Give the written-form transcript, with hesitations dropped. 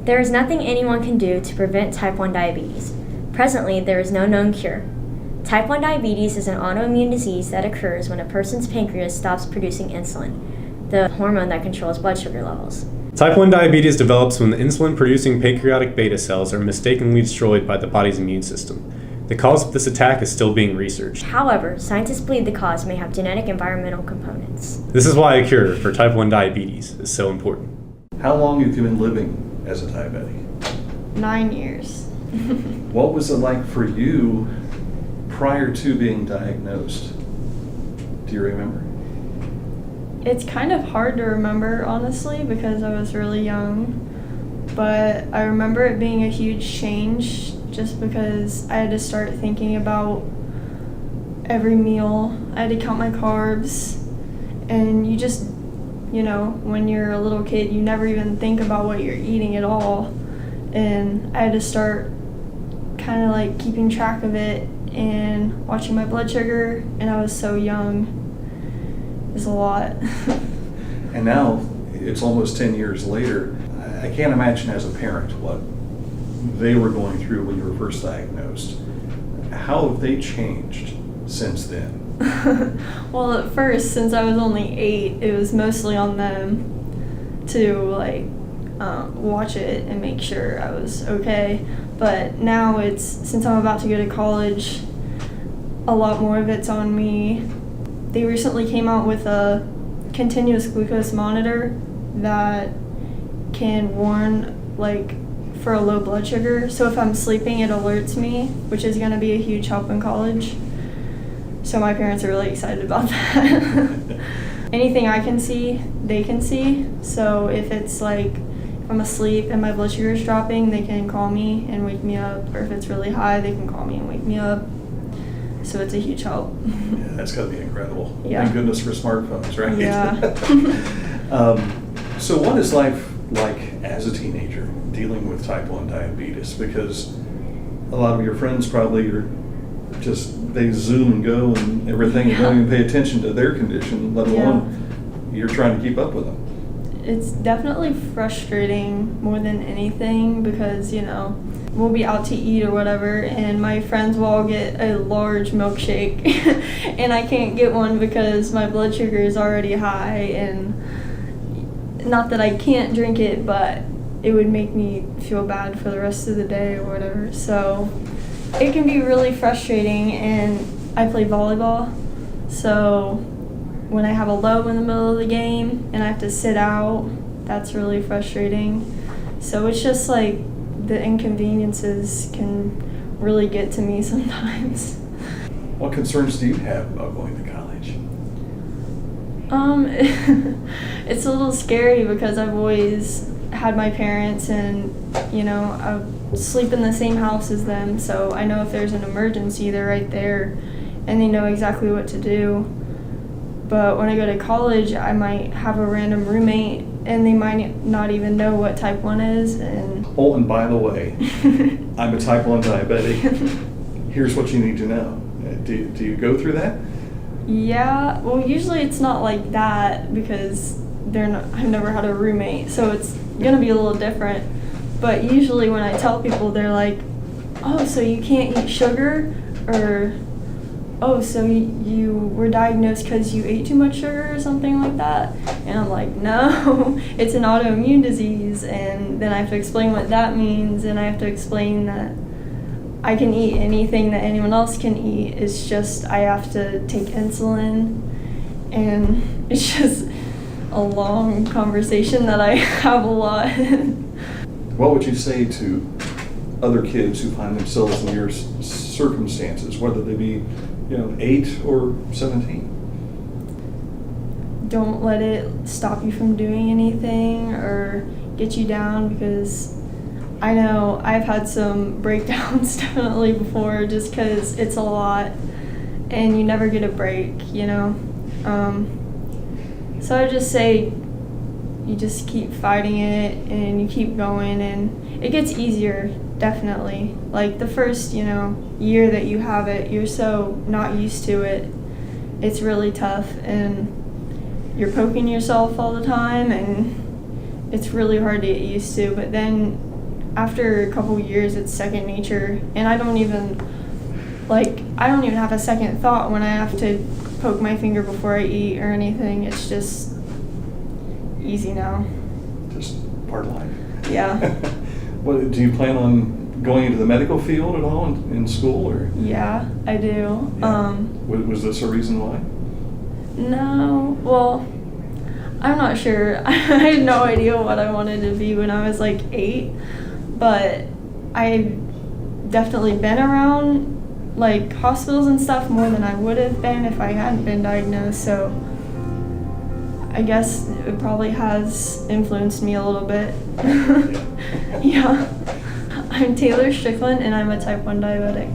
There is nothing anyone can do to prevent type 1 diabetes. Presently, there is no known cure. Type 1 diabetes is an autoimmune disease that occurs when a person's pancreas stops producing insulin, the hormone that controls blood sugar levels. Type 1 diabetes develops when the insulin-producing pancreatic beta cells are mistakenly destroyed by the body's immune system. The cause of this attack is still being researched. However, scientists believe the cause may have genetic environmental components. This is why a cure for type 1 diabetes is so important. How long have you been living as a diabetic? 9 years. What was it like for you prior to being diagnosed? Do you remember? It's kind of hard to remember, honestly, because I was really young. But I remember it being a huge change just because I had to start thinking about every meal. I had to count my carbs. And you just, when you're a little kid, you never even think about what you're eating at all. And I had to start kind of like keeping track of it and watching my blood sugar. And I was so young. Is a lot. And now it's almost 10 years later. I can't imagine as a parent what they were going through when you were first diagnosed. How have they changed since then? Well, at first, since I was only 8, it was mostly on them to watch it and make sure I was okay. But now since I'm about to go to college, a lot more of it's on me. They recently came out with a continuous glucose monitor that can warn for a low blood sugar. So if I'm sleeping, it alerts me, which is going to be a huge help in college. So my parents are really excited about that. Anything I can see, they can see. So if it's if I'm asleep and my blood sugar is dropping, they can call me and wake me up. Or if it's really high, they can call me and wake me up. So it's a huge help. Yeah, that's got to be incredible. Yeah. Thank goodness for smartphones, right? Yeah. So what is life like as a teenager dealing with type 1 diabetes? Because a lot of your friends probably are they zoom and go and everything and don't even pay attention to their condition, let alone you're trying to keep up with them. It's definitely frustrating more than anything because, we'll be out to eat or whatever, and my friends will all get a large milkshake, and I can't get one because my blood sugar is already high, and not that I can't drink it, but it would make me feel bad for the rest of the day or whatever. So it can be really frustrating, and I play volleyball, so when I have a low in the middle of the game and I have to sit out, that's really frustrating. So it's just the inconveniences can really get to me sometimes. What concerns do you have about going to college? It's a little scary because I've always had my parents and, I sleep in the same house as them, so I know if there's an emergency, they're right there and they know exactly what to do. But when I go to college, I might have a random roommate and they might not even know what type 1 is. And by the way, I'm a type 1 diabetic. Here's what you need to know. Do you go through that? Yeah, well, usually it's not like that because I've never had a roommate, so it's going to be a little different. But usually when I tell people, they're like, oh, so you can't eat sugar? Or, oh, so you were diagnosed because you ate too much sugar or something like that? And I'm like, no, it's an autoimmune disease. And then I have to explain what that means, and I have to explain that I can eat anything that anyone else can eat. It's just I have to take insulin, and it's just a long conversation that I have a lot. What would you say to other kids who find themselves in your circumstances, whether they be 8 or 17? Don't let it stop you from doing anything or get you down, because I know I've had some breakdowns definitely before, just because it's a lot and you never get a break, So I just say you just keep fighting it and you keep going, and it gets easier, definitely. The first, year that you have it, you're so not used to it. It's really tough, and you're poking yourself all the time, and it's really hard to get used to. But then after a couple years, it's second nature, and I don't even have a second thought when I have to poke my finger before I eat or anything. It's just easy now. Just part of life. Yeah. What, do you plan on going into the medical field at all in school, or? Yeah, I do. Yeah. Was this a reason why? No, well, I'm not sure. I had no idea what I wanted to be when I was like 8, but I've definitely been around like hospitals and stuff more than I would have been if I hadn't been diagnosed, so I guess it probably has influenced me a little bit. Yeah. I'm Taylor Strickland, and I'm a type 1 diabetic.